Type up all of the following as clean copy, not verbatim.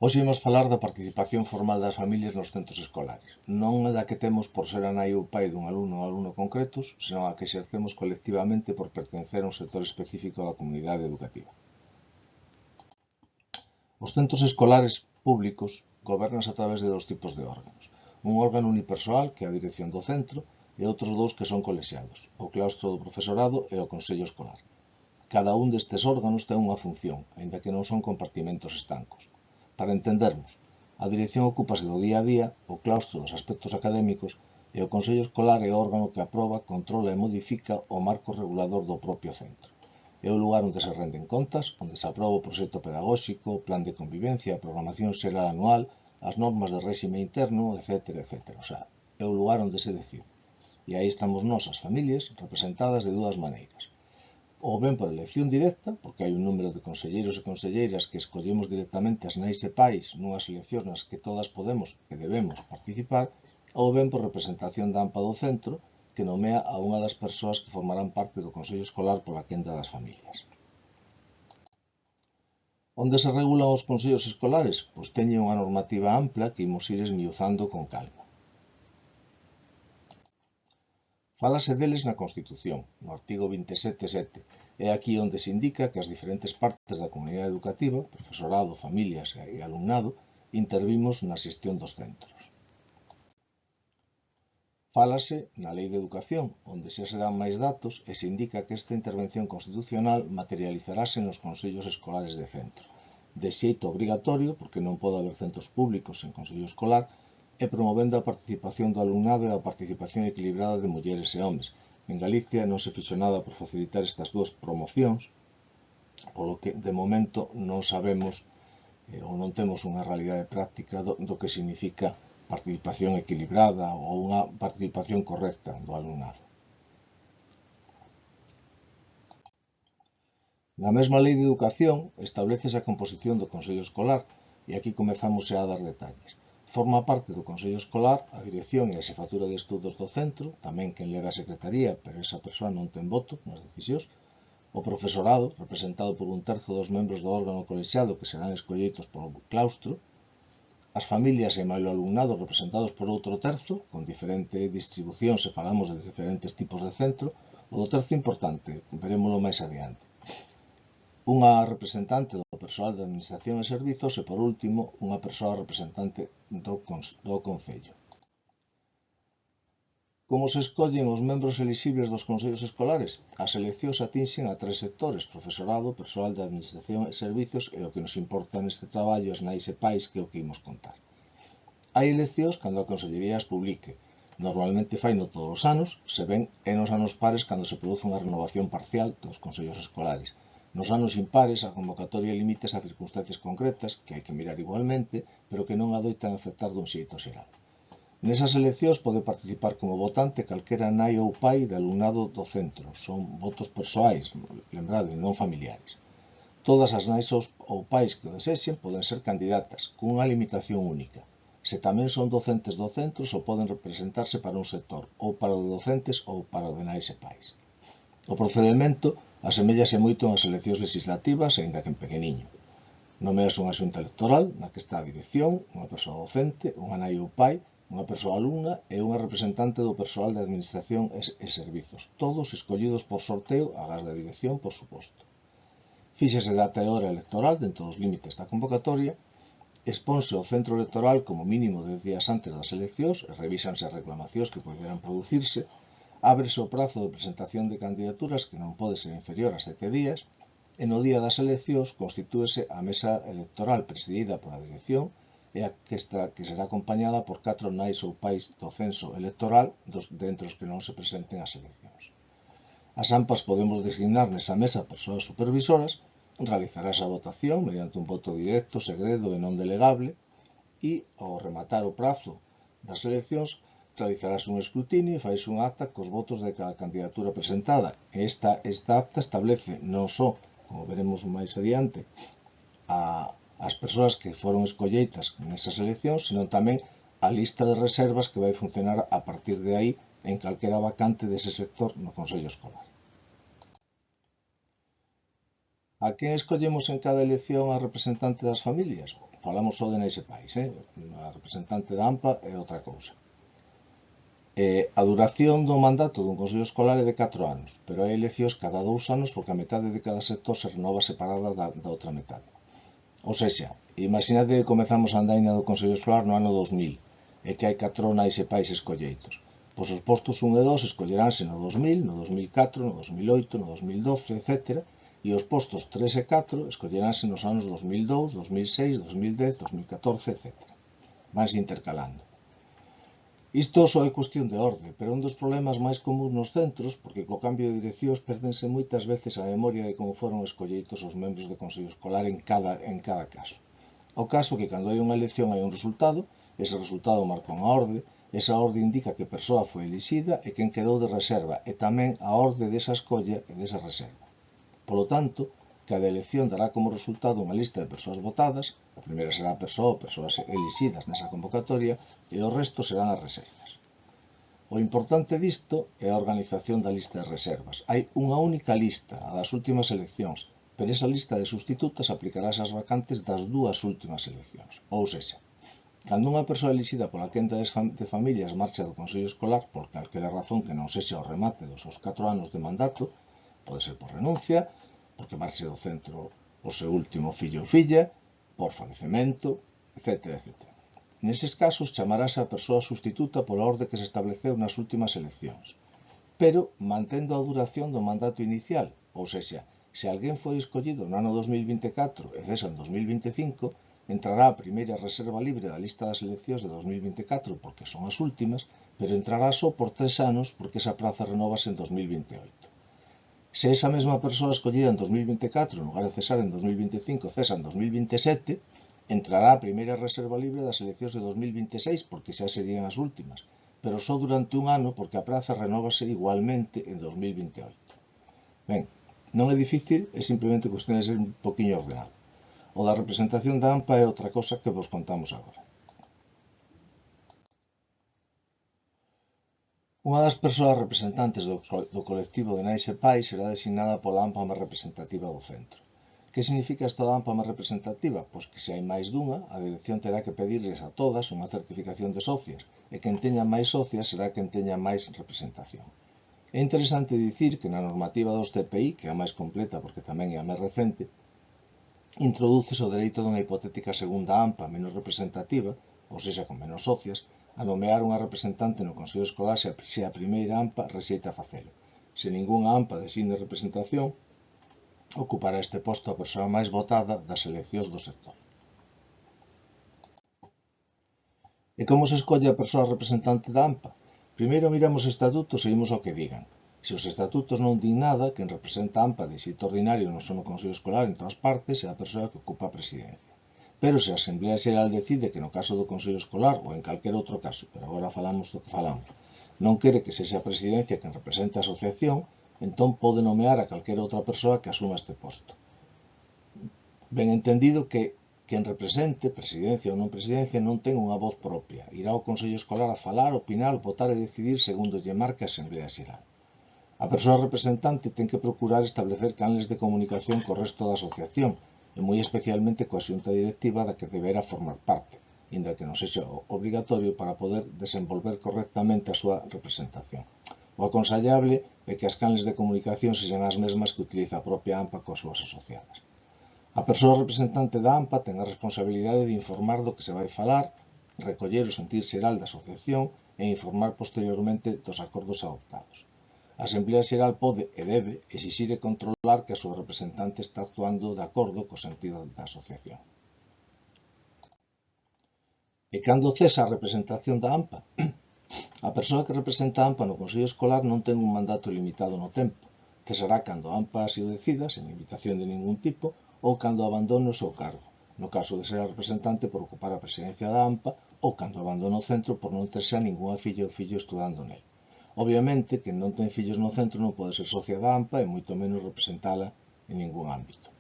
Hoxe imos falar da participación formal das familias nos centros escolares. Non é da que temos por ser a nai ou pai dun alumno ou alumno concretos, senón a que exercemos colectivamente por pertencer a un sector específico da comunidade educativa. Os centros escolares públicos gobernanse a través de dos tipos de órganos. Un órgano unipersoal, que é a dirección do centro, e outros dous que son colexiados, o claustro do profesorado e o consello escolar. Cada un destes órganos ten unha función, aínda que non son compartimentos estancos. Para entendernos, a dirección ocúpase do día a día, o claustro dos aspectos académicos e o consello escolar é o órgano que aproba, controla e modifica o marco regulador do propio centro. É o lugar onde se renden contas, onde se aproba o proxecto pedagóxico, o plan de convivencia, a programación xeral anual, as normas de réxime interno, etc. O sea, é o lugar onde se decide. E aí estamos nós, as familias, representadas de dúas maneiras. Ou ben por elección directa, porque hai un número de conselleiros e conselleiras que escollemos directamente as nais e pais nunhas eleccións nas que todas podemos e debemos participar, ou ben por representación da AMPA do centro, que nomea a unha das persoas que formarán parte do Consello Escolar pola quenda das familias. Onde se regulan os consellos escolares? Pois teñen unha normativa ampla que imos ir esmiuzando con calma. Fálase deles na Constitución, no artigo 27.7, é aquí onde se indica que as diferentes partes da comunidade educativa, profesorado, familias e alumnado, intervimos na xestión dos centros. Fálase na Lei de Educación, onde xa se dan máis datos e se indica que esta intervención constitucional materializarase nos consellos escolares de centro, de xeito obrigatorio, porque non pode haber centros públicos sen consello escolar, e promovendo a participación do alumnado e a participación equilibrada de mulleres e homes. En Galicia non se fixo nada por facilitar estas dúas promocións, polo que de momento non sabemos ou non temos unha realidade práctica do que significa participación equilibrada ou unha participación correcta do alumnado. Na mesma Lei de Educación establecese a composición do Consello Escolar e aquí comezamos xa a dar detalles. Forma parte do Consello Escolar a dirección e a xefatura de estudos do centro, tamén quen leva a secretaría, pero esa persoa non ten voto nas decisións, o profesorado, representado por un terzo dos membros do órgano colexiado que serán escolleitos polo claustro, as familias e máis o alumnado representados por outro terzo, con diferente distribución se falamos de diferentes tipos de centro, o do terzo importante, verémolo máis adiante. Unha representante do persoal de Administración e Servizos e, por último, unha persoa representante do Concello. Como se escollen os membros elixibles dos consellos escolares? As eleccións atinxen a tres sectores: profesorado, persoal de Administración e Servizos e o que nos importa neste traballo as nais e pais, que é o que imos contar. Hai eleccións cando a Consellería as publique. Normalmente faino todos os anos, se ben é nos anos pares cando se produce unha renovación parcial dos consellos escolares. Nos anos impares, a convocatoria limítase a circunstancias concretas, que hai que mirar igualmente, pero que non adoitan afectar dun xeito xeral. Nesas eleccións pode participar como votante calquera nai ou pai de alumnado do centro. Son votos persoais, lembrade, non familiares. Todas as nais ou pais que o desexen poden ser candidatas, cunha limitación única. Se tamén son docentes do centro, só poden representarse para un sector, ou para o de docentes ou para o de nais e pais. O procedimento aseméllase moito nas eleccións legislativas, aínda que en pequeniño. Nomeas unha xunta electoral na que está a dirección, unha persoa docente, unha nai ou pai, unha persoa alumna e unha representante do persoal de Administración e Servizos, todos escollidos por sorteo, agás da dirección, por suposto. Fíxase data e hora electoral dentro dos límites da convocatoria, exponse o centro electoral como mínimo 10 días antes das eleccións e revísanse as reclamacións que poderan producirse, ábrese o prazo de presentación de candidaturas que non pode ser inferior a 7 días e no día das eleccións constitúese a mesa electoral presidida pola dirección e a que será acompañada por 4 nais ou pais do censo electoral dentre os que non se presenten ás eleccións. As AMPAs podemos designar nesa mesa persoas supervisoras, realizarase a votación mediante un voto directo, segredo e non delegable e, ao rematar o prazo das eleccións, realizarase un escrutinio e faise un acta cos votos de cada candidatura presentada. Esta acta establece non só, como veremos máis adiante, as persoas que foron escolleitas nesas eleccións, senón tamén a lista de reservas que vai funcionar a partir de aí en calquera vacante dese sector no Consello Escolar. A quen escollemos en cada elección a representante das familias? Falamos só de Nais e Pais, a representante da AMPA é outra cousa. A duración do mandato dun consello escolar é de 4 anos, pero hai eleccións cada 2 anos porque a metade de cada sector se renova separada da outra metade. Ou seja, imaginade que comezamos a andaina do consello escolar no ano 2000 e que hai 4 Nais e Pais escolleitos. Pois os postos 1 e 2 escolleránse no 2000, no 2004, no 2008, no 2012, etc. E os postos 3 e 4 escolleránse nos anos 2002, 2006, 2010, 2014, etc. Vanse intercalando. Isto só é cuestión de orde, pero un dos problemas máis comuns nos centros, porque co cambio de direccións perdense moitas veces a memoria de como foron escolleitos os membros do consello escolar en cada caso. O caso que cando hai unha elección hai un resultado, ese resultado marca unha orde, esa orde indica que persoa foi elixida e quen quedou de reserva, e tamén a orde desa escolla e desa reserva. Polo tanto, cada elección dará como resultado unha lista de persoas votadas, a primeira será a persoa ou persoas elixidas nesa convocatoria e o resto serán as reservas. O importante disto é a organización da lista de reservas. Hai unha única lista, a das últimas eleccións, pero esa lista de sustitutas aplicarase ás vacantes das 2 últimas eleccións. Ou seja, cando unha persoa elixida pola quenda de familias marcha do consello escolar por calquera razón que non sexa o remate dos seus 4 anos de mandato, pode ser por renuncia, porque marche do centro o seu último fillo ou filla, por falecemento, etc. Neses casos chamarase a persoa sustituta pola orde que se estableceu nas últimas eleccións, pero mantendo a duración do mandato inicial, ou seja, se alguén foi escollido no ano 2024 e cesa en 2025, entrará a primeira reserva libre da lista das eleccións de 2024 porque son as últimas, pero entrará só por 3 anos porque esa praza renovase en 2028. Se esa mesma persoa escollida en 2024, en lugar de cesar en 2025, cesa en 2027, entrará a primeira reserva libre das eleccións de 2026 porque xa serían as últimas, pero só durante un ano porque a praza renóvase igualmente en 2028. Ben, non é difícil, é simplemente cuestión de ser un poquinho ordenado. O da representación da AMPA é outra cosa que vos contamos agora. Unha das persoas representantes do colectivo de Nais e Pais será designada pola AMPA máis representativa do centro. Que significa esta da AMPA máis representativa? Pois que se hai máis dunha, a dirección terá que pedirles a todas unha certificación de socias, e quen teña máis socias será quen teña máis representación. É interesante dicir que na normativa dos TPI, que é a máis completa porque tamén é a máis recente, introduces o dereito dunha hipotética segunda AMPA menos representativa, ou seja, con menos socias, a nomear unha representante no Consello Escolar se a primeira AMPA rexeita facelo. Se ningunha AMPA designe representación, ocupará este posto a persoa máis votada das eleccións do sector. E como se escolle a persoa representante da AMPA? Primeiro miramos os estatutos e vimos o que digan. Se os estatutos non din nada, quen representa a AMPA de xeito ordinario non só no Consello Escolar en todas partes é a persoa que ocupa a presidencia. Pero se a Asamblea Xeral decide que no caso do Consello Escolar ou en calquer outro caso, pero agora falamos do que falamos, non quere que sexa a presidencia quen represente a asociación, entón pode nomear a calquera outra persoa que asuma este posto. Ben entendido que quen represente, presidencia ou non presidencia, non ten unha voz propia. Irá ao Consello Escolar a falar, opinar, votar e decidir segundo lle marque a Asamblea Xeral. A persoa representante ten que procurar establecer canles de comunicación co resto da asociación, e moi especialmente coa xunta directiva da que deberá formar parte, inda que non sexa obrigatorio para poder desenvolver correctamente a súa representación. O aconsellable é que as canles de comunicación sexan as mesmas que utiliza a propia AMPA coas súas asociadas. A persoa representante da AMPA ten a responsabilidade de informar do que se vai falar, recoller o sentir xeral da asociación e informar posteriormente dos acordos adoptados. A Asamblea Xeral pode e debe exixir e controlar que a súa representante está actuando de acordo co sentido da asociación. E cando cesa a representación da AMPA? A persoa que representa a AMPA no Consello Escolar non ten un mandato limitado no tempo. Cesará cando a AMPA así o decida, sen limitación de ningún tipo, ou cando abandone o seu cargo, no caso de ser a representante por ocupar a presidencia da AMPA, ou cando abandone o centro por non ter xa ningunha filla ou fillo estudando nel. Obviamente, quen non ten fillos no centro non pode ser socia da AMPA e moito menos representala en ningún ámbito.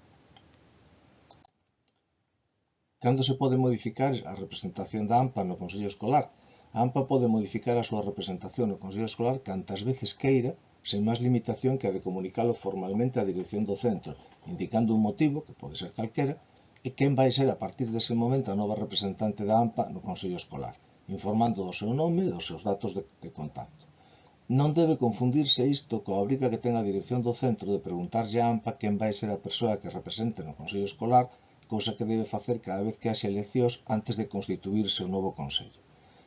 Cando se pode modificar a representación da AMPA no Consello Escolar? A AMPA pode modificar a súa representación no Consello Escolar cantas veces queira, sen máis limitación que a de comunicalo formalmente á dirección do centro, indicando un motivo, que pode ser calquera, e quen vai ser a partir dese momento a nova representante da AMPA no Consello Escolar, informando do seu nome e dos seus datos de contacto. Non debe confundirse isto coa obriga que ten a dirección do centro de preguntarlle á AMPA quen vai ser a persoa que represente no Consello Escolar, cousa que debe facer cada vez que haxe eleccións antes de constituirse o novo Consello.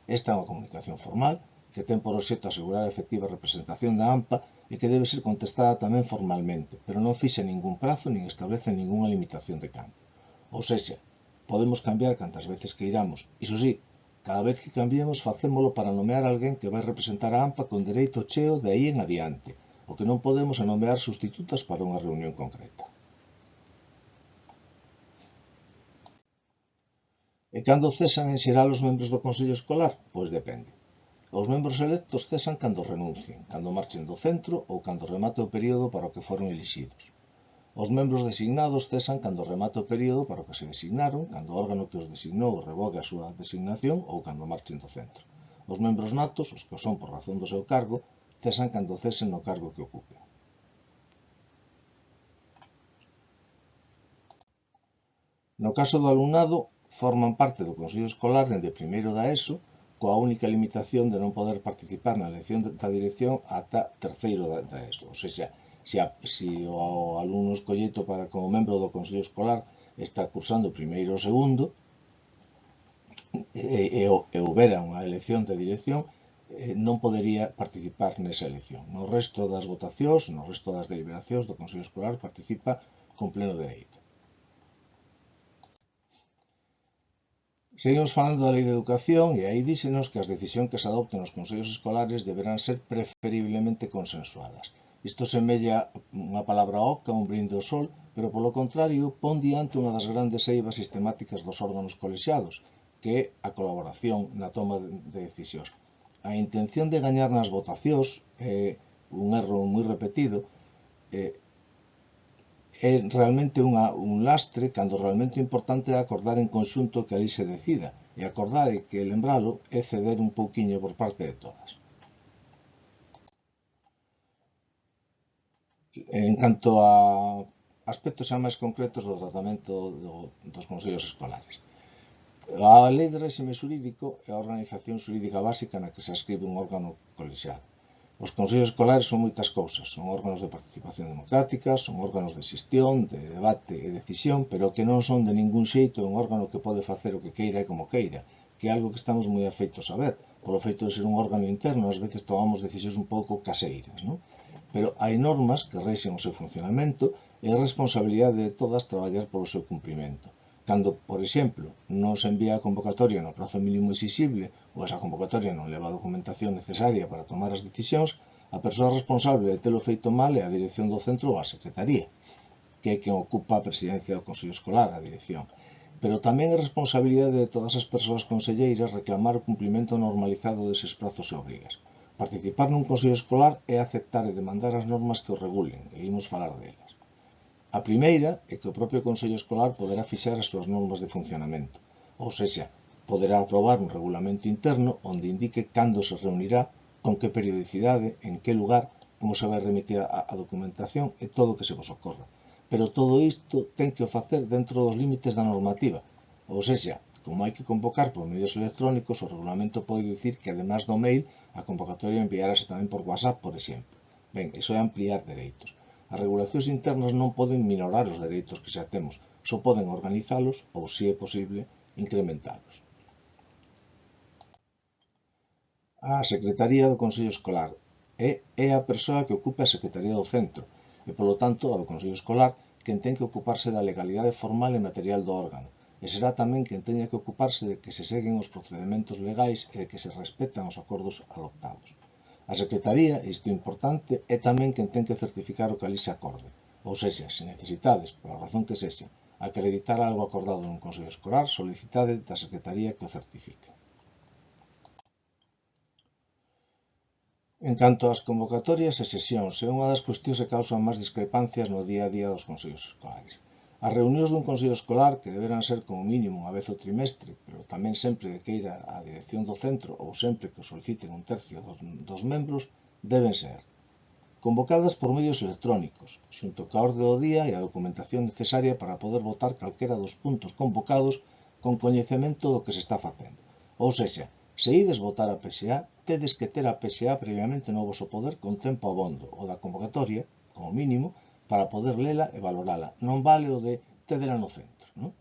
Esta é unha comunicación formal que ten por obxecto asegurar a efectiva representación da AMPA e que debe ser contestada tamén formalmente, pero non fixa ningún prazo nin establece ningunha limitación de cambio. Ou sexa, podemos cambiar cantas veces que iramos. Iso sí, cada vez que cambiemos facémolo para nomear alguén que vai representar a AMPA con dereito cheo de aí en adiante. O que non podemos é nomear sustitutas para unha reunión concreta. E cando cesan en xeral os membros do Consello Escolar? Pois depende. Os membros electos cesan cando renuncien, cando marchen do centro ou cando remate o período para o que foron elixidos. Os membros designados cesan cando remate o período para o que se designaron, cando o órgano que os designou revogue a súa designación ou cando marchen do centro. Os membros natos, os que o son por razón do seu cargo, cesan cando cesen no cargo que ocupen. No caso do alumnado, forman parte do Consello Escolar dende primeiro da ESO, coa única limitación de non poder participar na elección da dirección ata terceiro da ESO. Ou seja, se o alumno escolleito para como membro do Consello Escolar está cursando primeiro ou segundo e houbera unha elección de dirección, non podería participar nesa elección. No resto das votacións, no resto das deliberacións do Consello Escolar participa con pleno dereito. Seguimos falando da Lei de Educación e aí díxenos que as decisións que se adopten nos consellos escolares deberán ser preferiblemente consensuadas. Isto semella unha palabra oca, un brinde ao sol, pero polo contrario pon diante unha das grandes eivas sistemáticas dos órganos colexiados, que é a colaboración na toma de decisións. A intención de gañar nas votacións é un erro moi repetido, é realmente un lastre cando realmente o importante é acordar en conxunto que ali se decida, e acordar e que lembralo é ceder un pouquiño por parte de todas. En canto a aspectos xa máis concretos do tratamento dos consellos escolares. A Lei de Réxime Xurídico é a organización xurídica básica na que se ascribe un órgano colexiado. Os consellos escolares son moitas cousas, son órganos de participación democrática, son órganos de xestión, de debate e decisión, pero que non son de ningún xeito un órgano que pode facer o que queira e como queira, que é algo que estamos moi afeitos a ver. Polo feito de ser un órgano interno, ás veces tomamos decisións un pouco caseiras, non? Pero hai normas que rexen o seu funcionamento e é responsabilidade de todas traballar polo seu cumprimento. Cando, por exemplo, non se envía a convocatoria no prazo mínimo exixible ou esa convocatoria non leva a documentación necesaria para tomar as decisións, a persoa responsable de telo feito mal é a dirección do centro ou a secretaría, que é quen ocupa a presidencia do Consello Escolar, a dirección. Pero tamén é responsabilidade de todas as persoas conselleiras reclamar o cumprimento normalizado deses prazos e obrigas. Participar nun Consello Escolar é aceptar e demandar as normas que o regulen, e imos falar delas. A primeira é que o propio Consello Escolar poderá fixar as súas normas de funcionamento, ou sexa, poderá aprobar un regulamento interno onde indique cando se reunirá, con que periodicidade, en que lugar, como se vai remitir a documentación e todo o que se vos ocorra. Pero todo isto ten que o facer dentro dos límites da normativa, ou sexa, como hai que convocar por medios electrónicos, o regulamento pode dicir que, además do mail, a convocatoria enviarase tamén por WhatsApp, por exemplo. Ben, iso é ampliar dereitos. As regulacións internas non poden minorar os dereitos que xa temos, só poden organizalos ou, se é posible, incrementalos. A Secretaría do Consello Escolar é a persoa que ocupa a Secretaría do Centro e, polo tanto, a do Consello Escolar quen ten que ocuparse da legalidade formal e material do órgano, e será tamén quen teña que ocuparse de que se seguen os procedementos legais e de que se respetan os acordos adoptados. A Secretaría, isto é importante, é tamén quen ten que certificar o que ali se acorde, ou sexa, se necesitades, pola razón que sexa, acreditar algo acordado nun Consello Escolar, solicitade da Secretaría que o certifique. En canto ás convocatorias e sesións, é unha das cuestións que causan máis discrepancias no día a día dos consellos escolares. As reunións dun consello escolar, que deberán ser como mínimo unha vez ao trimestre, pero tamén sempre que queira a dirección do centro ou sempre que o soliciten un tercio dos membros, deben ser convocadas por medios electrónicos, xunto ca orde do día e a documentación necesaria para poder votar calquera dos puntos convocados con coñecemento do que se está facendo. Ou sexa, se ides votar a PSA, tedes que ter a PSA previamente no voso poder con tempo abondo, o da convocatoria, como mínimo, para poder lela e valorala. Non vale o de tedela no centro, non?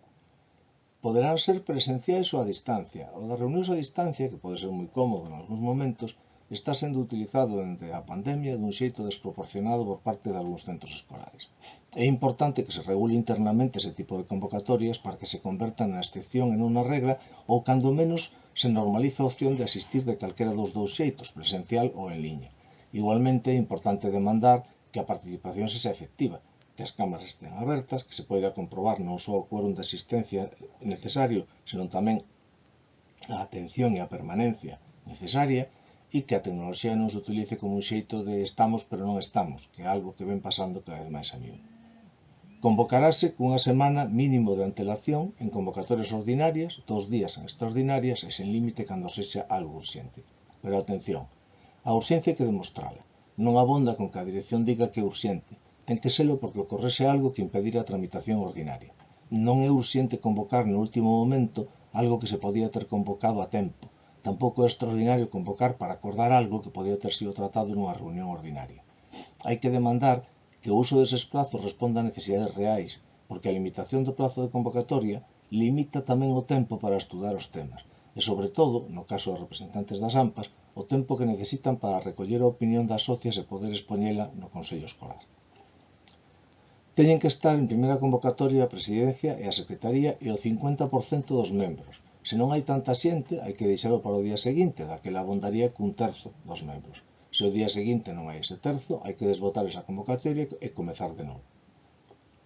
Poderán ser presenciais ou a distancia. O das reunións a distancia, que pode ser moi cómodo en algúns momentos, está sendo utilizado dende a pandemia dun xeito desproporcionado por parte de algúns centros escolares. É importante que se regule internamente ese tipo de convocatorias para que se convertan na excepción e non na regla, ou cando menos se normaliza a opción de asistir de calquera dos dous xeitos, presencial ou en liña. Igualmente é importante demandar que a participación sexa efectiva, que as cámaras estén abertas, que se poida comprobar non só o quórum de asistencia necesario, senón tamén a atención e a permanencia necesaria, e que a tecnoloxía non se utilice como un xeito de estamos pero non estamos, que é algo que ven pasando cada vez máis a miúdo. Convocarase cunha semana mínimo de antelación en convocatorias ordinarias, 2 días en extraordinarias e sen límite cando sexa algo urxente. Pero atención, a urxencia hai que demostrala. Non abonda con que a dirección diga que é urxente. Ten que selo porque ocorrese algo que impedir a tramitación ordinaria. Non é urxente convocar no último momento algo que se podía ter convocado a tempo. Tampouco é extraordinario convocar para acordar algo que podía ter sido tratado nunha reunión ordinaria. Hai que demandar que o uso deses prazos responda a necesidades reais, porque a limitación do prazo de convocatoria limita tamén o tempo para estudar os temas, e sobre todo, no caso dos representantes das AMPAs, o tempo que necesitan para recoller a opinión das socias e poder expoñela no Consello Escolar. Teñen que estar en primeira convocatoria a Presidencia e a Secretaría e o 50% dos membros. Se non hai tanta xente, hai que deixalo para o día seguinte, daquela abondaría cun terzo dos membros. Se o día seguinte non hai ese terzo, hai que desbotar esa convocatoria e comezar de novo.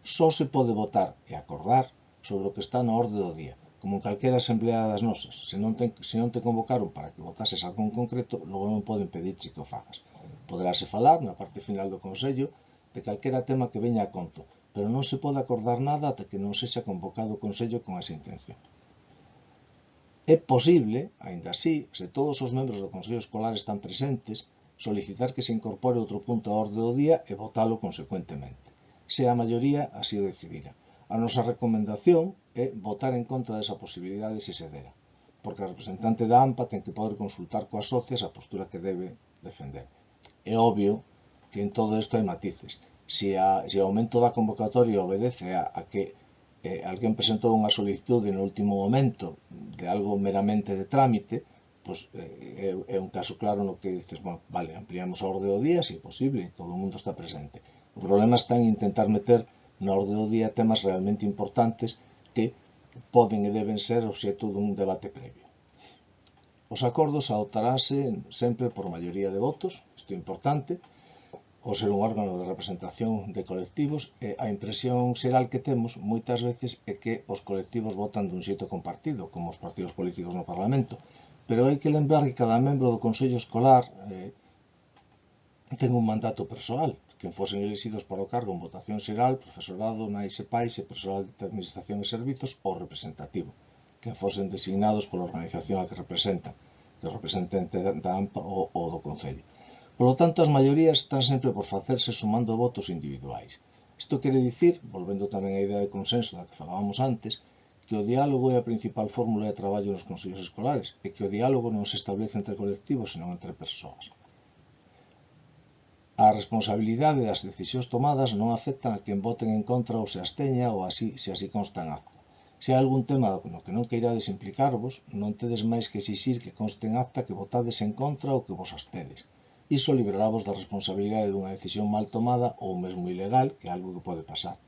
Só se pode votar e acordar sobre o que está na orde do día, como en calquera asamblea das nosas. Se non te convocaron para que votases algo en concreto, logo non poden pedirche que o fagas. Poderase falar na parte final do Consello de calquera tema que veña a conto, pero non se pode acordar nada ata que non sexa convocado o Consello con esa intención. É posible, aínda así, se todos os membros do Consello Escolar están presentes, solicitar que se incorpore outro punto á orde do día e votalo consecuentemente. Se a maioría así o decidira. A nosa recomendación é votar en contra desa posibilidade se se dera, porque a representante da AMPA ten que poder consultar coas socias a postura que debe defender. É obvio que en todo isto hai matices. Se o aumento da convocatoria obedece a que alguén presentou unha solicitude no último momento de algo meramente de trámite, pois é un caso claro no que dices, bueno, vale, ampliamos a orde do día, se é posible, todo o mundo está presente. O problema está en intentar meter na orde do día temas realmente importantes que poden e deben ser obxecto dun debate previo. Os acordos adoptaránse sempre por maioría de votos, isto é importante, ou ser un órgano de representación de colectivos, e a impresión xeral que temos moitas veces é que os colectivos votan dun xeito compartido, como os partidos políticos no Parlamento, pero hai que lembrar que cada membro do Consello Escolar ten un mandato persoal, que fosen elegidos para o cargo en votación xeral, profesorado, nais e pais e persoal de administración e servizos ou representativo, que fosen designados pola organización a que representan, que o representante da AMPA ou do Concello. Por lo tanto, as maiorías están sempre por facerse sumando votos individuais. Isto quere dicir, volvendo tamén á idea de consenso da que falábamos antes, que o diálogo é a principal fórmula de traballo nos consellos escolares e que o diálogo non se establece entre colectivos, senón entre persoas. A responsabilidade das decisións tomadas non afectan a quen voten en contra ou se absteña ou se así consta en acta. Se hai algún tema no que non queirades implicarvos, non tedes máis que exixir que conste en acta que votades en contra ou que vos abstedes. Iso librarávos da responsabilidade dunha decisión mal tomada ou mesmo ilegal, que é algo que pode pasar.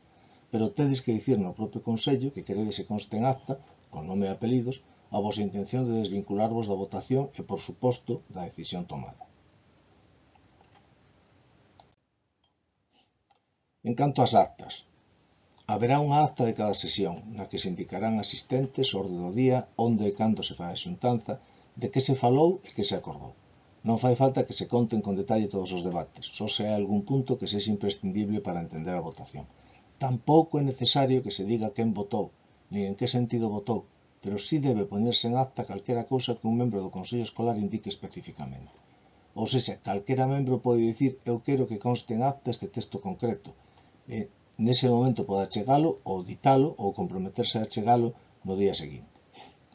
Pero tedes que dicir no propio Consello que queredes que conste en acta, con nome e apelidos, a vosa intención de desvincularvos da votación e, por suposto, da decisión tomada. En canto ás actas, haberá unha acta de cada sesión, na que se indicarán asistentes, orde do día, onde e cando se fai a xuntanza, de que se falou e que se acordou. Non fai falta que se conten con detalle todos os debates, só se hai algún punto que sexa imprescindible para entender a votación. Tampouco é necesario que se diga quen votou, nin en que sentido votou, pero sí debe poñerse en acta calquera cousa que un membro do Consello Escolar indique especificamente. Ou seja, calquera membro pode dicir eu quero que conste en acta este texto concreto. Nese momento pode achegalo ou ditalo ou comprometerse a achegalo no día seguinte.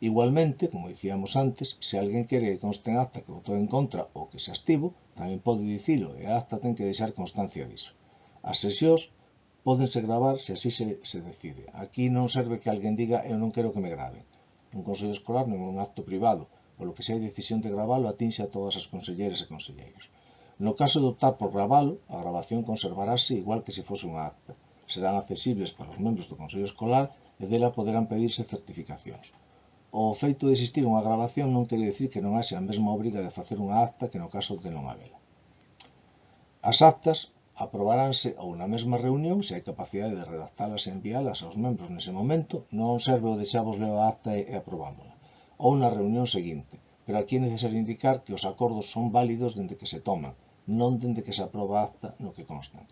Igualmente, como dicíamos antes, se alguén quere que conste en acta que votou en contra ou que se abstivo, tamén pode dicilo e a acta ten que deixar constancia diso. As sesións pódense gravar se así se decide. Aquí non serve que alguén diga eu non quero que me graven. Un consello escolar non é un acto privado, polo que se hai decisión de gravalo atinxe a todas as conselleiras e conselleiros. No caso de optar por gravalo, a gravación conservarase igual que se fose unha acta. Serán accesibles para os membros do consello escolar e dela poderán pedirse certificacións. O feito de existir unha gravación non quere dicir que non haxe a mesma obriga de facer unha acta que no caso de non habela. As actas aprobaránse ou na mesma reunión, se hai capacidade de redactalas e envialas aos membros nese momento, non serve o de xa vos leo a acta e aprobámola, ou na reunión seguinte, pero aquí é necesario indicar que os acordos son válidos dende que se toman, non dende que se aproba a acta no que constan.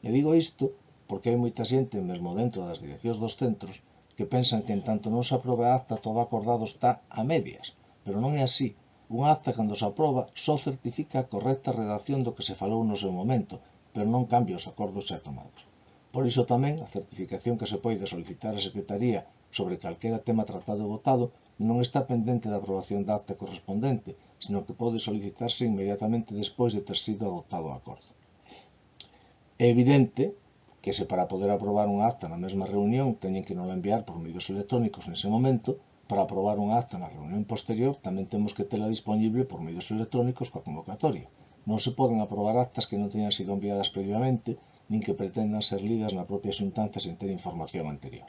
E digo isto porque hai moita xente, mesmo dentro das direccións dos centros, que pensan que en tanto non se aprobe a acta todo acordado está a medias, pero non é así. Unha acta, cando se aproba, só certifica a correcta redacción do que se falou no seu momento, pero non cambia os acordos xa tomados. Por iso tamén, a certificación que se pode solicitar á Secretaría sobre calquera tema tratado e votado non está pendente da aprobación da acta correspondente, sino que pode solicitarse inmediatamente despois de ter sido adoptado o acordo. É evidente que se para poder aprobar unha acta na mesma reunión teñen que non enviar por medios electrónicos nese momento, para aprobar unha acta na reunión posterior tamén temos que tela disponible por medios electrónicos coa convocatoria. Non se poden aprobar actas que non teñan sido enviadas previamente, nin que pretendan ser lidas na propia xuntanza sen ter información anterior.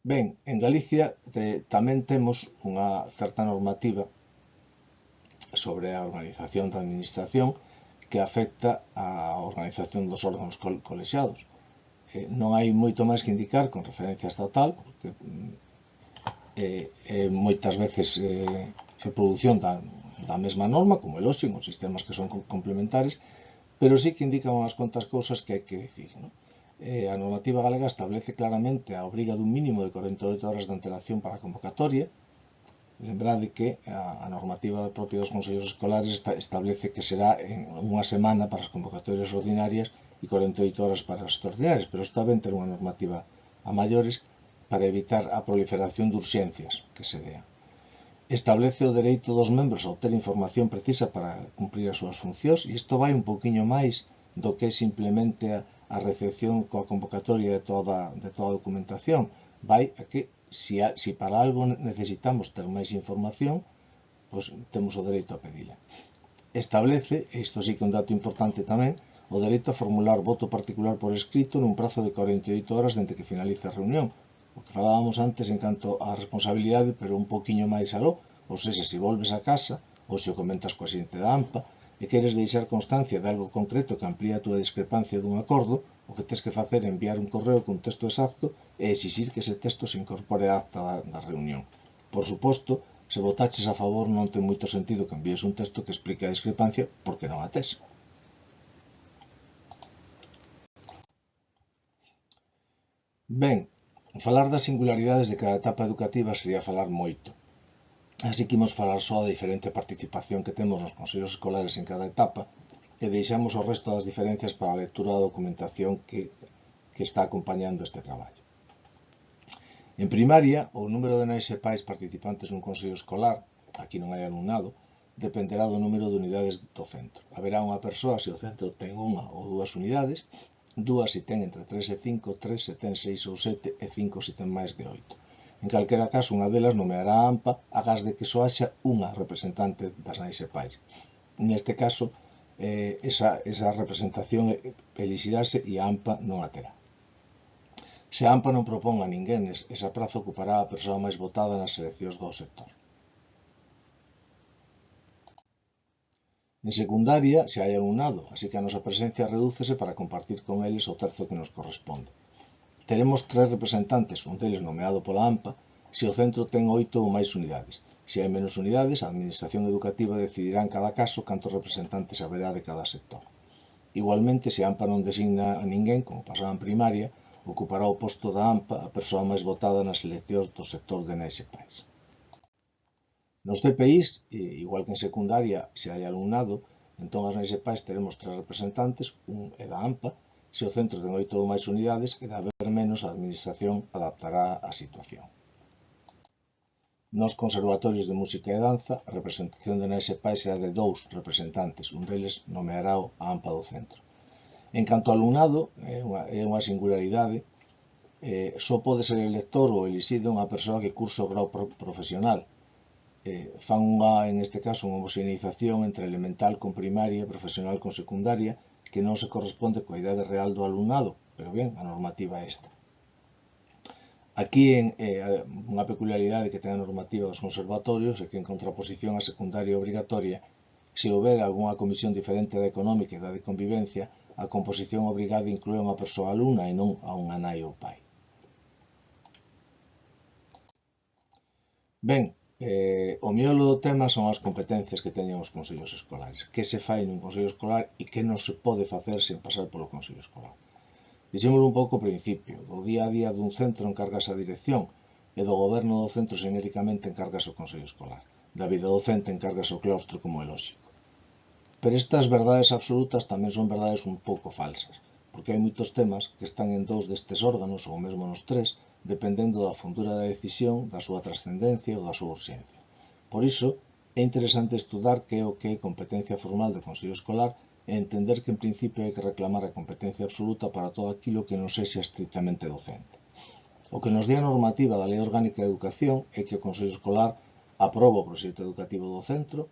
Ben, en Galicia tamén temos unha certa normativa sobre a organización da administración que afecta a organización dos órganos colexiados. Non hai moito máis que indicar con referencia estatal, porque moitas veces reproducción da mesma norma, como é lóxico, os sistemas que son complementares, pero sí que indican unhas cuantas cousas que hai que dicir. A normativa galega establece claramente a obriga dun mínimo de 48 horas de antelación para a convocatoria. Lembrade que a normativa propia dos consellos escolares establece que será en unha semana para as convocatorias ordinarias e 48 horas para as extraordinarias, pero está ben ter unha normativa a maiores para evitar a proliferación de urxencias que se dean. Establece o dereito dos membros a obter información precisa para cumprir as súas funcións e isto vai un pouquiño máis do que simplemente a recepción coa convocatoria de toda a documentación. Vai a que se para algo necesitamos ter máis información, pois temos o dereito a pedila. Establece, e isto sí que é un dato importante tamén, o dereito a formular voto particular por escrito nun prazo de 48 horas dende que finalice a reunión. O que falábamos antes en canto á responsabilidade, pero un poquinho máis aló, ou seja, se volves a casa, ou se o comentas coa xente da AMPA, e queres deixar constancia de algo concreto que amplía a túa discrepancia dun acordo, o que tens que facer é enviar un correo con texto exacto e exixir que ese texto se incorpore á acta da reunión. Por suposto, se votaches a favor non ten moito sentido que envíes un texto que explique a discrepancia porque non a tes. Ben, falar das singularidades de cada etapa educativa sería falar moito. Así que imos falar só da diferente participación que temos nos consellos escolares en cada etapa e deixamos o resto das diferencias para a lectura da documentación que está acompañando este traballo. En primaria, o número de nais e pais participantes nun consello escolar, aquí non hai alumnado, dependerá do número de unidades do centro. Haberá unha persoa se o centro ten unha ou dúas unidades, 2 se ten entre 3 e 5, 3 se ten 6 ou 7 e 5 se ten máis de 8. En calquera caso, unha delas nomeará a AMPA agás de que só haxa unha representante das nais e pais. Neste caso, esa representación elixirase e a AMPA non a terá. Se a AMPA non propón a ninguén, esa praza ocupará a persoa máis votada nas eleccións do sector. En secundaria, se hai alumnado, así que a nosa presencia redúcese para compartir con eles o terzo que nos corresponde. Teremos 3 representantes, un deles nomeado pola AMPA, se o centro ten 8 ou máis unidades. Se hai menos unidades, a Administración Educativa decidirá en cada caso cantos representantes haberá de cada sector. Igualmente, se a AMPA non designa a ninguén, como pasaba en primaria, ocupará o posto da AMPA a persoa máis votada nas eleccións do sector de nais e pais. Nos CPIs, igual que en secundaria, se hai alumnado, entón as nais e pais teremos 3 representantes, un é da AMPA. Se o centro ten 8 ou máis unidades e de haber menos, a administración adaptará a situación. Nos conservatorios de música e danza, a representación de nais e pais será de 2 representantes, un deles nomeará a AMPA do centro. En canto ao alumnado, é unha singularidade, só pode ser elector ou elixido unha persoa que cursa o grau profesional. Fan en este caso, unha homoxeneización entre elemental con primaria, profesional con secundaria, que non se corresponde coa idade real do alumnado, pero ben, a normativa é esta. Aquí, unha peculiaridade que ten a normativa dos conservatorios é que, en contraposición á secundaria obrigatoria, se houber algunha comisión diferente da económica e da de convivencia, a composición obrigada inclúe unha persoa alumna e non a unha nai ou pai. Ben, o miolo do tema son as competencias que teñen os consellos escolares. Que se fai nun consello escolar e que non se pode facer sen pasar polo consello escolar. Dixémoslo un pouco ao principio, do día a día dun centro encárgase a dirección e do goberno do centro xenéricamente encárgase o consello escolar. Da vida docente encárgase o claustro, como é lógico. Pero estas verdades absolutas tamén son verdades un pouco falsas, porque hai moitos temas que están en 2 destes órganos, ou mesmo nos 3, dependendo da fondura da decisión, da súa trascendencia ou da súa urxencia. Por iso, é interesante estudar que é o que é competencia formal do consello escolar e entender que en principio hai que reclamar a competencia absoluta para todo aquilo que non sexa estrictamente docente. O que nos di a normativa da Lei Orgánica de Educación é que o consello escolar aproba o proxecto educativo do centro,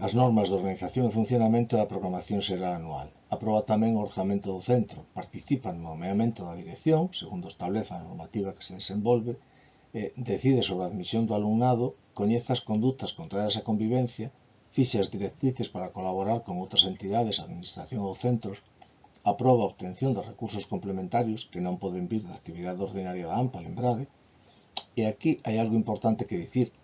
as normas de organización e funcionamento da programación xeral anual. Aproba tamén o orzamento do centro, participa no nomeamento da dirección, segundo establece a normativa que se desenvolve, decide sobre a admisión do alumnado, coñece as condutas contrarias á convivencia, fixe as directrices para colaborar con outras entidades, a administración ou centros, aproba a obtención de recursos complementarios que non poden vir da actividade ordinaria da AMPA, lembrade, e aquí hai algo importante que dicir.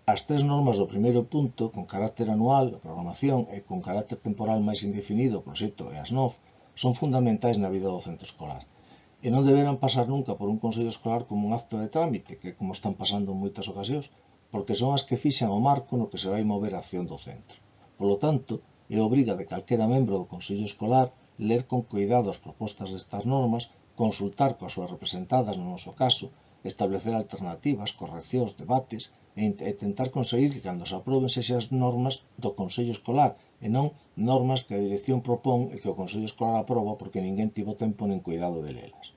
As 3 normas do primeiro punto, con carácter anual, a programación, e con carácter temporal máis indefinido, o proxecto e as NOF, son fundamentais na vida do centro escolar. E non deberán pasar nunca por un consello escolar como un acto de trámite, que como están pasando en moitas ocasións, porque son as que fixan o marco no que se vai mover a acción do centro. Polo tanto, é obriga de calquera membro do consello escolar ler con cuidado as propostas destas normas, consultar coas súas representadas no noso caso, establecer alternativas, correccións, debates e tentar conseguir que cando se aproben sexan as normas do consello escolar e non normas que a dirección propón e que o consello escolar aproba porque ninguén tivo tempo nen cuidado de lelas.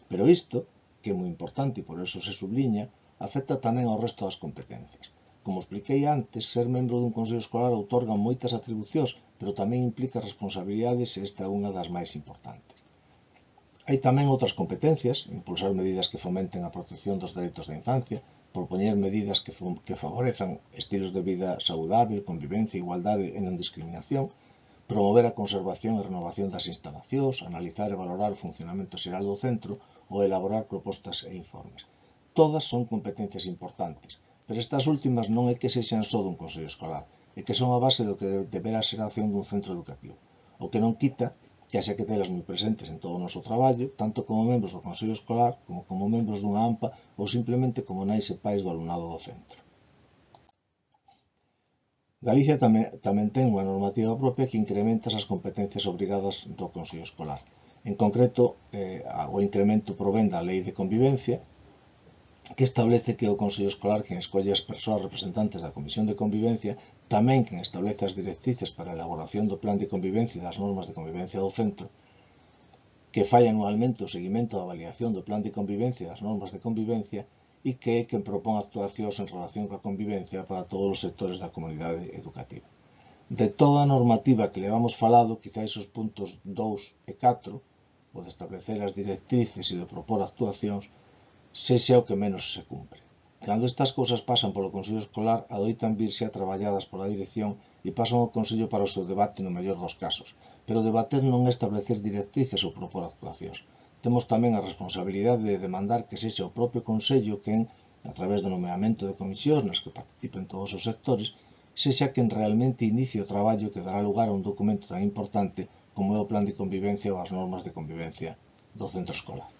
Pero isto, que é moi importante e por eso se subliña, afecta tamén ao resto das competencias. Como expliquei antes, ser membro dun consello escolar outorga moitas atribucións, pero tamén implica responsabilidades e esta é unha das máis importantes. Hai tamén outras competencias, impulsar medidas que fomenten a protección dos dereitos da infancia, propoñer medidas que favorezan estilos de vida saudável, convivencia, igualdade e non discriminación, promover a conservación e renovación das instalacións, analizar e valorar o funcionamento xeral do centro ou elaborar propostas e informes. Todas son competencias importantes, pero estas últimas non é que sexan só dun consello escolar, é que son a base do que deberá ser a acción dun centro educativo, o que non quita que haxa que telas moi presentes en todo o noso traballo, tanto como membros do Consello Escolar, como membros dunha AMPA ou simplemente como nais e pais do alumnado do centro. Galicia tamén ten unha normativa propia que incrementa as competencias obrigadas do Consello Escolar. En concreto, o incremento provén da Lei de Convivencia, que establece que o Consello Escolar quen escolle as persoas representantes da Comisión de Convivencia, tamén quen establece as directrices para a elaboración do plan de convivencia e das normas de convivencia do centro, que fai anualmente o seguimento da avaliación do plan de convivencia e das normas de convivencia e que é quen propón actuacións en relación coa convivencia para todos os sectores da comunidade educativa. De toda a normativa que levamos falado, quizáis os puntos 2 e 4, o de establecer as directrices e de propor actuacións, sexa o que menos se cumpre. Cando estas cousas pasan polo Consello Escolar, adoitan virse a traballadas pola dirección e pasan ao Consello para o seu debate no mellor dos casos, pero debater non é establecer directrices ou propor actuacións. Temos tamén a responsabilidade de demandar que sexa o propio Consello quen, a través do nomeamento de comisións nas que participen todos os sectores, sexa quen realmente inicie o traballo que dará lugar a un documento tan importante como é o plan de convivencia ou as normas de convivencia do centro escolar.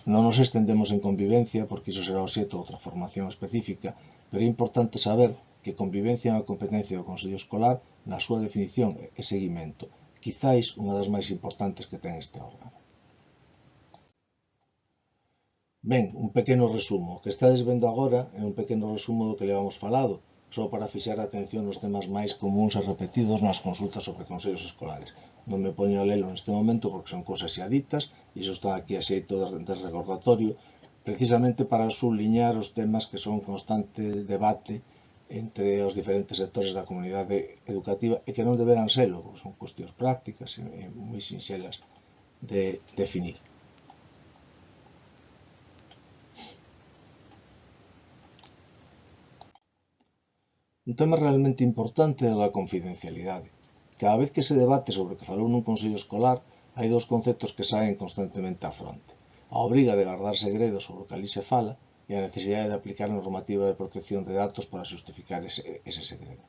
Non nos estendemos en convivencia porque iso será obxecto de outra formación específica, pero é importante saber que convivencia é unha competencia do Consello Escolar na súa definición e seguimento, quizáis unha das máis importantes que ten este órgano. Ben, un pequeno resumo. O que estades vendo agora é un pequeno resumo do que levamos falado, só para fixar a atención nos temas máis comuns e repetidos nas consultas sobre consellos escolares. Non me poño a lelo neste momento porque son cousas xa ditas e iso está aquí a xeito de recordatorio, precisamente para subliñar os temas que son constante debate entre os diferentes sectores da comunidade educativa e que non deberán selo, porque son cuestións prácticas e moi sinxelas de definir. Un tema realmente importante é o da confidencialidade. Cada vez que se debate sobre o que falou nun consello escolar, hai dous conceptos que saen constantemente á fronte. A obriga de guardar segredo sobre o que ali se fala e a necesidade de aplicar a normativa de protección de datos para justificar ese segredo.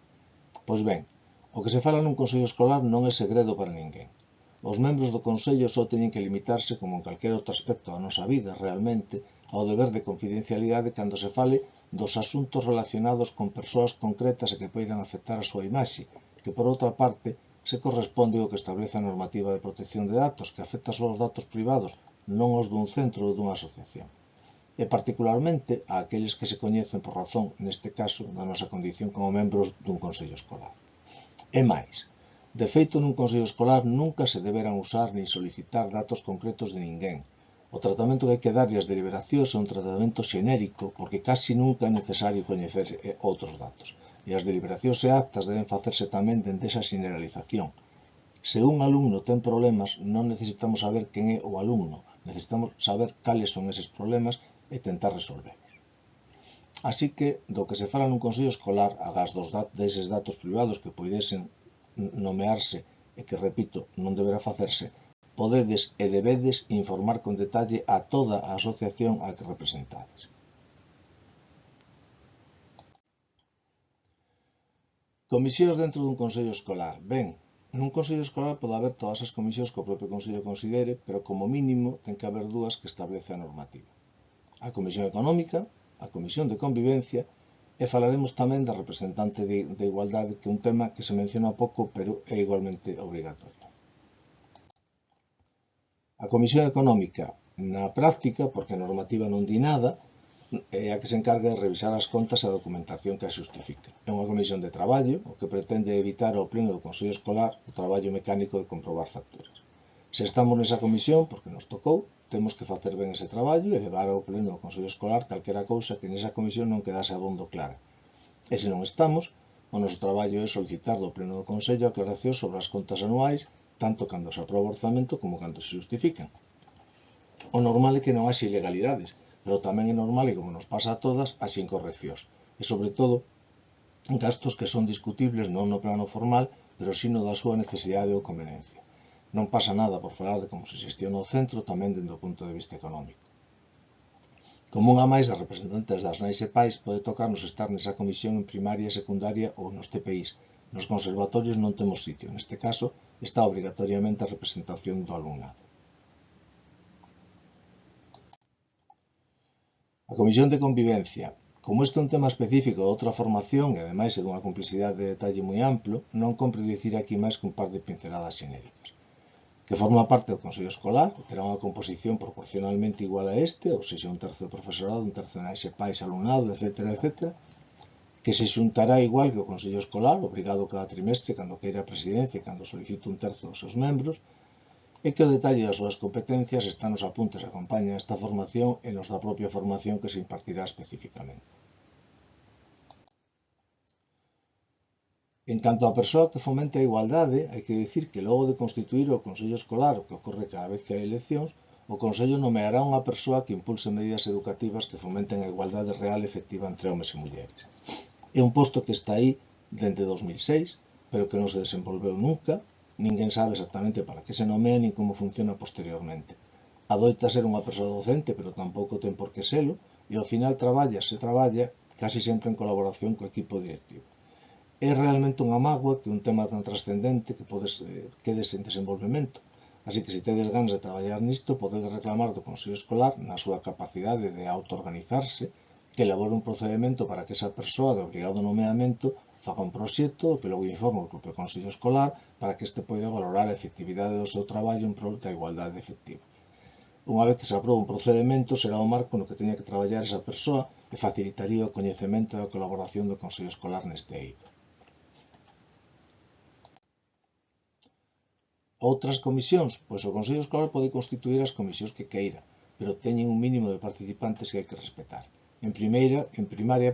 Pois ben, o que se fala nun consello escolar non é segredo para ninguén. Os membros do consello só teñen que limitarse, como en calquer outro aspecto da nosa vida, realmente, ao deber de confidencialidade cando se fale dos asuntos relacionados con persoas concretas e que poidan afectar a súa imaxe, que por outra parte se corresponde ao que establece a normativa de protección de datos, que afecta só os datos privados, non os dun centro ou dunha asociación. E particularmente a aqueles que se coñecen por razón, neste caso, da nosa condición como membros dun consello escolar. E máis, de feito nun consello escolar nunca se deberán usar nin solicitar datos concretos de ninguén. O tratamento que hai que darlle ás deliberacións é un tratamento xenérico porque casi nunca é necesario coñecer outros datos. E as deliberacións e actas deben facerse tamén dende esa generalización. Se un alumno ten problemas, non necesitamos saber quen é o alumno, necesitamos saber cales son eses problemas e tentar resolverlos. Así que, do que se fala nun consello escolar, agás deses datos privados que poidesen nomearse e que, repito, non deberá facerse, podedes e debedes informar con detalle a toda a asociación a que representades. Comisións dentro dun consello escolar. Ben, nun consello escolar pode haber todas as comisións que o propio consello considere, pero como mínimo ten que haber dúas que establece a normativa. A Comisión Económica, a Comisión de Convivencia, e falaremos tamén da representante de Igualdade, que é un tema que se menciona pouco, pero é igualmente obrigatorio. A Comisión Económica, na práctica, porque a normativa non di nada, é a que se encarga de revisar as contas e a documentación que a xustifica. É unha comisión de traballo, o que pretende evitar ao pleno do Consello Escolar o traballo mecánico de comprobar facturas. Se estamos nesa comisión, porque nos tocou, temos que facer ben ese traballo e levar ao pleno do Consello Escolar calquera cousa que nesa comisión non quedase abondo clara. E se non estamos, o noso traballo é solicitar do pleno do Consello aclaracións sobre as contas anuais, tanto cando se aproba o orzamento como cando se justifican. O normal é que non haxe ilegalidades, pero tamén é normal, e como nos pasa a todas, haxe incorreccións. E, sobre todo, gastos que son discutibles non no plano formal, pero sino da súa necesidade ou conveniencia. Non pasa nada por falar de como se xestiona o centro tamén dende o punto de vista económico. Como unha máis das representantes das nais e pais pode tocarnos estar nesa comisión en primaria e secundaria ou nos TPIs. Nos conservatorios non temos sitio. Neste caso, está obrigatoriamente a representación do alumnado. A Comisión de Convivencia. Como este é un tema específico de outra formación e ademais é dunha complexidade de detalle moi amplo, non compre dicir aquí máis que un par de pinceladas xenéricas. Que forma parte do Consello Escolar, terá unha composición proporcionalmente igual a este, ou seja, un terzo de profesorado, un terzo de nais e pais, alumnado, etc., que se xuntará igual que o Consello Escolar, obrigado cada trimestre, cando queira a presidencia e cando solicite un terzo dos seus membros, e que o detalle das súas competencias está nos apuntes que acompañan esta formación e nos da propia formación que se impartirá especificamente. En canto á persoa que fomenta a igualdade, hai que dicir que logo de constituir o Consello Escolar, o que ocorre cada vez que hai eleccións, o Consello nomeará unha persoa que impulse medidas educativas que fomenten a igualdade real e efectiva entre homes e mulleres. É un posto que está aí dende 2006, pero que non se desenvolveu nunca, ninguén sabe exactamente para que se nomea nin como funciona posteriormente. Adoita ser unha persoa docente, pero tampouco ten por que selo, e ao final se traballa casi sempre en colaboración co equipo directivo. É realmente unha mágoa que un tema tan trascendente que quede sen desenvolvemento, Así que se tedes ganas de traballar nisto, podedes reclamar do Consello Escolar, na súa capacidade de auto-organizarse, que elabore un procedimento para que esa persoa de obrigado nomeamento faga un proxecto que logo informe o propio Consello Escolar para que este poida valorar a efectividade do seu traballo en prol da igualdade efectiva. Unha vez que se aproba un procedimento, será o marco no que teña que traballar esa persoa e facilitaría o coñecemento e a colaboración do Consello Escolar neste eido. Outras comisións, pois o Consello Escolar pode constituir as comisións que queira, pero teñen un mínimo de participantes que hai que respetar. En primaria,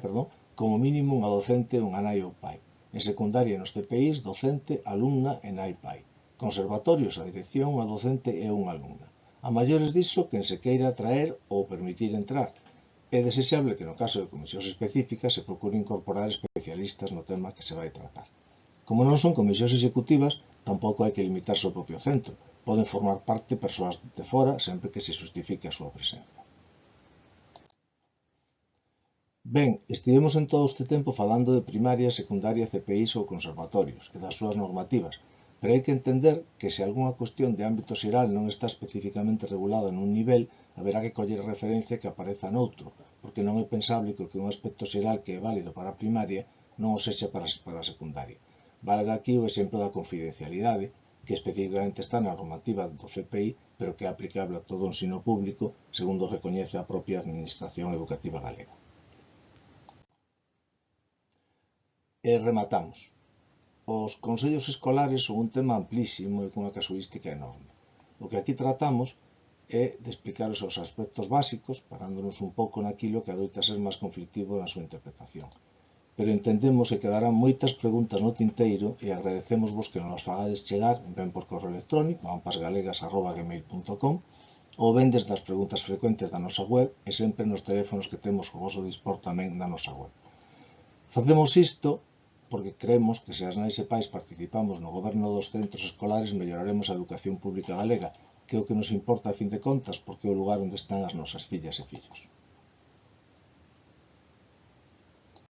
como mínimo unha docente e unha nai ou pai. En secundaria nos TPIs, docente, alumna e nai pai. Conservatorios, a dirección, unha docente e unha alumna. A maiores diso, quen se queira atraer ou permitir entrar. É desexable que no caso de comisións específicas se procure incorporar especialistas no tema que se vai tratar. Como non son comisións executivas, tampouco hai que limitarse ao propio centro. Poden formar parte persoas de fora sempre que se justifique a súa presenza. Ben, estivemos en todo este tempo falando de primaria, secundaria, CPIs ou conservatorios e das súas normativas, pero hai que entender que se algunha cuestión de ámbito xeral non está especificamente regulada nun nivel, haberá que coller referencia que apareza noutro, porque non é pensable que un aspecto xeral que é válido para a primaria non o sexa para a secundaria. Valga aquí o exemplo da confidencialidade, que especificamente está na normativa do CPI, pero que é aplicable a todo o ensino público, segundo recoñece a propia Administración Educativa Galega. E rematamos. Os consellos escolares son un tema amplísimo e cunha casuística enorme. O que aquí tratamos é de explicar os seus aspectos básicos, parándonos un pouco naquilo que adoita ser máis conflictivo na súa interpretación. Pero entendemos que quedarán moitas preguntas no tinteiro e agradecémosvos que nos fagades chegar ben por correo electrónico a ampasgalegas@gmail.com ou ben desde as preguntas frecuentes da nosa web e sempre nos teléfonos que temos o voso dispor tamén na nosa web. Facemos isto porque creemos que se as nais e pais participamos no goberno dos centros escolares melloraremos a educación pública galega, que é o que nos importa a fin de contas porque é o lugar onde están as nosas fillas e fillos.